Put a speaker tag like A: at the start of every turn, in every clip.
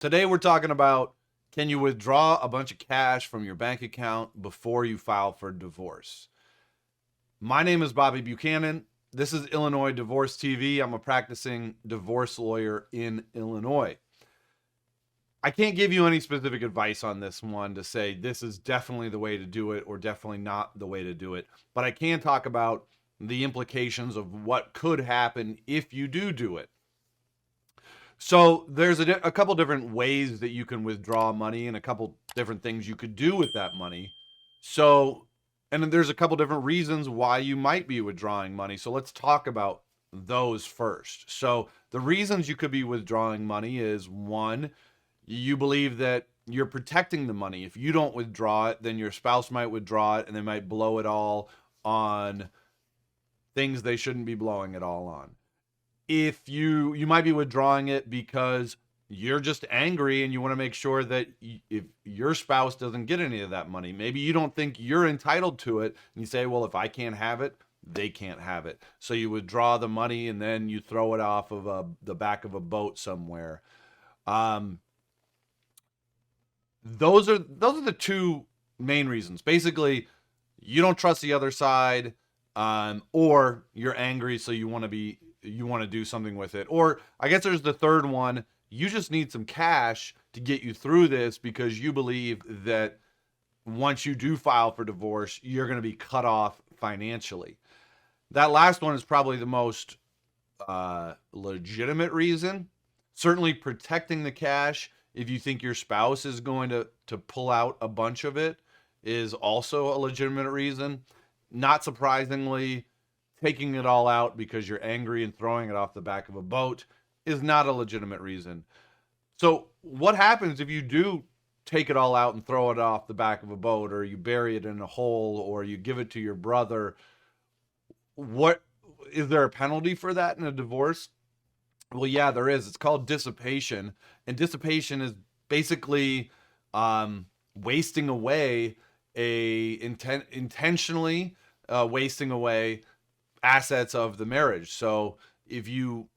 A: Today we're talking about, can you withdraw a bunch of cash from your bank account before you file for divorce? My name is Bobby Buchanan. This is Illinois Divorce TV. I'm a practicing divorce lawyer in Illinois. I can't give you any specific advice on this one to say this is definitely the way to do it or definitely not the way to do it, but I can talk about the implications of what could happen if you do it. So there's a couple different ways that you can withdraw money and a couple different things you could do with that money. So, and then there's a couple different reasons why you might be withdrawing money. So let's talk about those first. So the reasons you could be withdrawing money is, one, you believe that you're protecting the money. If you don't withdraw it, then your spouse might withdraw it and they might blow it all on things they shouldn't be blowing it all on. If you might be withdrawing it because you're just angry and you want to make sure that if your spouse doesn't get any of that money, maybe you don't think you're entitled to it, and you say, well, if I can't have it, they can't have it. So you withdraw the money and then you throw it off of the back of a boat somewhere. Those are the two main reasons. Basically, you don't trust the other side, or you're angry, so you want to do something with it. Or I guess there's the third one. You just need some cash to get you through this because you believe that once you do file for divorce, you're going to be cut off financially. That last one is probably the most legitimate reason. Certainly protecting the cash, if you think your spouse is going to pull out a bunch of it, is also a legitimate reason. Not surprisingly, taking it all out because you're angry and throwing it off the back of a boat is not a legitimate reason. So what happens if you do take it all out and throw it off the back of a boat, or you bury it in a hole, or you give it to your brother? What is there a penalty for that in a divorce? Well, yeah, there is. It's called dissipation, and dissipation is basically wasting away intentionally wasting away assets of the marriage. So if you,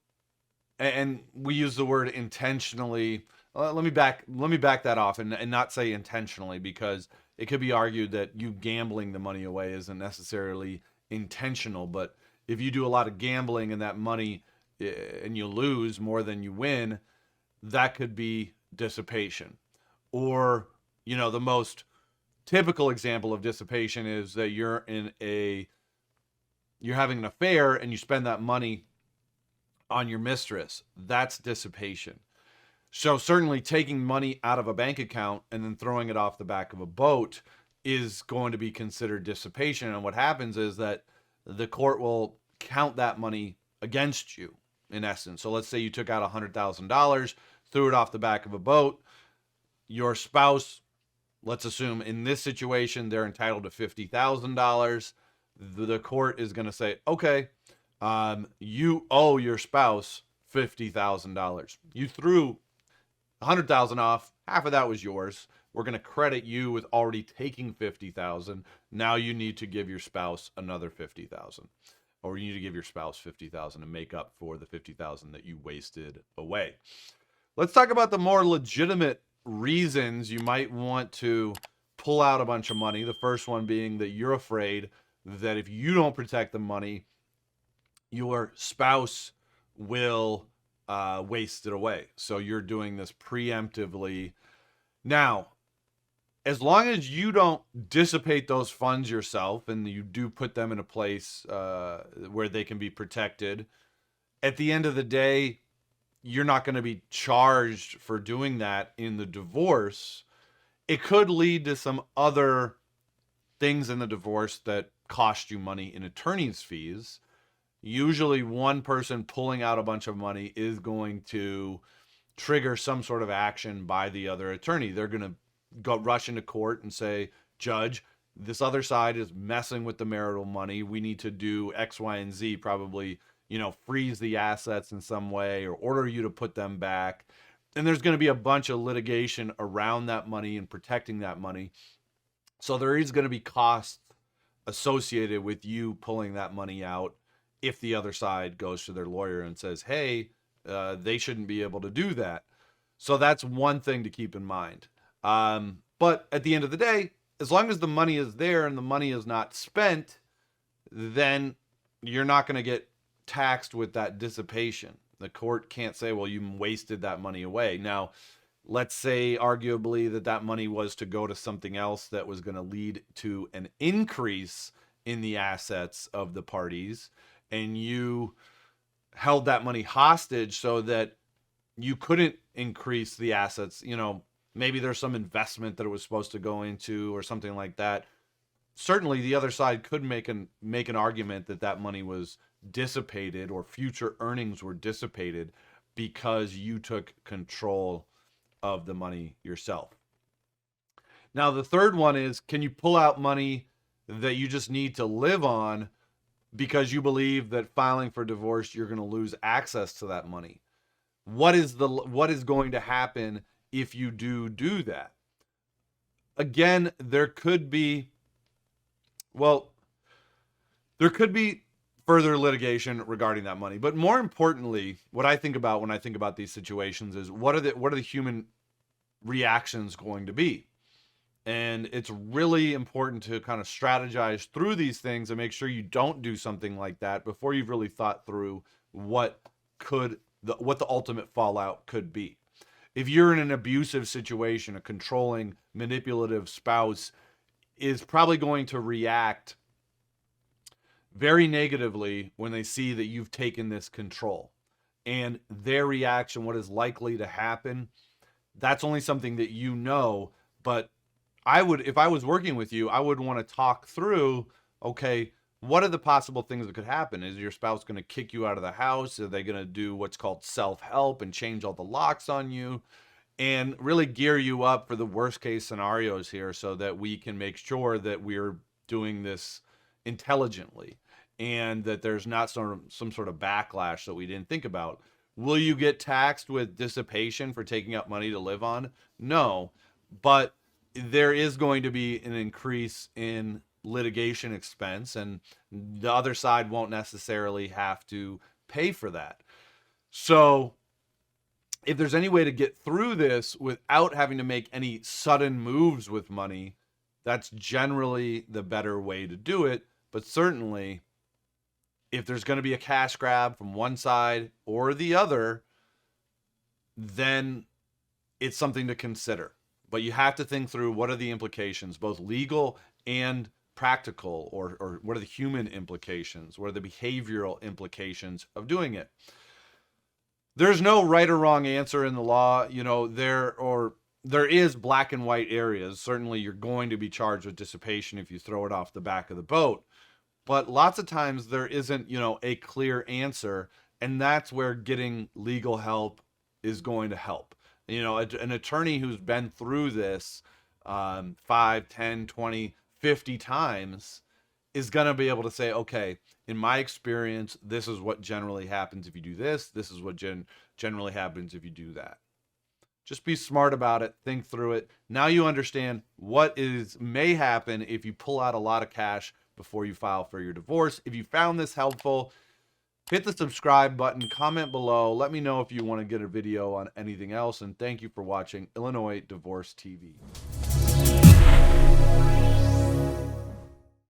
A: and we use the word intentionally, let me back that off and not say intentionally, because it could be argued that you gambling the money away isn't necessarily intentional. But if you do a lot of gambling and that money and you lose more than you win, that could be dissipation. Or, the most typical example of dissipation is that you're having an affair and you spend that money on your mistress. That's dissipation. So certainly taking money out of a bank account and then throwing it off the back of a boat is going to be considered dissipation. And what happens is that the court will count that money against you, in essence. So let's say you took out $100,000, threw it off the back of a boat. Your spouse, let's assume in this situation, they're entitled to $50,000. The court is going to say, okay, you owe your spouse $50,000. You threw $100,000 off. Half of that was yours. We're going to credit you with already taking $50,000. Now you need to give your spouse another $50,000, or you need to give your spouse $50,000 to make up for the $50,000 that you wasted away. Let's talk about the more legitimate reasons you might want to pull out a bunch of money. The first one being that you're afraid that if you don't protect the money, your spouse will waste it away. So you're doing this preemptively. Now, as long as you don't dissipate those funds yourself and you do put them in a place where they can be protected, at the end of the day, you're not going to be charged for doing that in the divorce. It could lead to some other things in the divorce that cost you money in attorney's fees. Usually one person pulling out a bunch of money is going to trigger some sort of action by the other attorney. They're going to go rush into court and say, Judge, this other side is messing with the marital money. We need to do X, Y, and Z, probably, freeze the assets in some way or order you to put them back. And there's going to be a bunch of litigation around that money and protecting that money. So there is going to be costs associated with you pulling that money out if the other side goes to their lawyer and says, hey, they shouldn't be able to do that. So that's one thing to keep in mind. But at the end of the day, as long as the money is there and the money is not spent, then you're not going to get taxed with that dissipation. The court can't say, well, you wasted that money away. Now, let's say arguably that money was to go to something else that was going to lead to an increase in the assets of the parties, and you held that money hostage so that you couldn't increase the assets. Maybe there's some investment that it was supposed to go into or something like that. Certainly the other side could make an argument that money was dissipated or future earnings were dissipated because you took control of the money yourself. Now, the third one is, can you pull out money that you just need to live on because you believe that filing for divorce, you're going to lose access to that money? What is going to happen if you do that? Again, there could be further litigation regarding that money. But more importantly, what I think about when I think about these situations is what are the human reactions going to be? And it's really important to kind of strategize through these things and make sure you don't do something like that before you've really thought through what the ultimate fallout could be. If you're in an abusive situation, a controlling, manipulative spouse is probably going to react very negatively when they see that you've taken this control. And their reaction, what is likely to happen, that's only something that you know. But if I was working with you, I would want to talk through, okay, what are the possible things that could happen? Is your spouse going to kick you out of the house? Are they going to do what's called self-help and change all the locks on you? And really gear you up for the worst case scenarios here so that we can make sure that we're doing this intelligently and that there's not some sort of backlash that we didn't think about. Will you get taxed with dissipation for taking out money to live on? No, but there is going to be an increase in litigation expense, and the other side won't necessarily have to pay for that. So if there's any way to get through this without having to make any sudden moves with money, that's generally the better way to do it. But certainly, if there's going to be a cash grab from one side or the other, then it's something to consider. But you have to think through what are the implications, both legal and practical, or what are the human implications? What are the behavioral implications of doing it? There's no right or wrong answer in the law. There is black and white areas. Certainly you're going to be charged with dissipation if you throw it off the back of the boat. But lots of times there isn't, a clear answer. And that's where getting legal help is going to help. An attorney who's been through this 5, 10, 20, 50 times is going to be able to say, okay, in my experience, this is what generally happens if you do this. This is what generally happens if you do that. Just be smart about it. Think through it. Now you understand what may happen if you pull out a lot of cash before you file for your divorce. If you found this helpful, hit the subscribe button, comment below. Let me know if you want to get a video on anything else. And thank you for watching Illinois Divorce TV.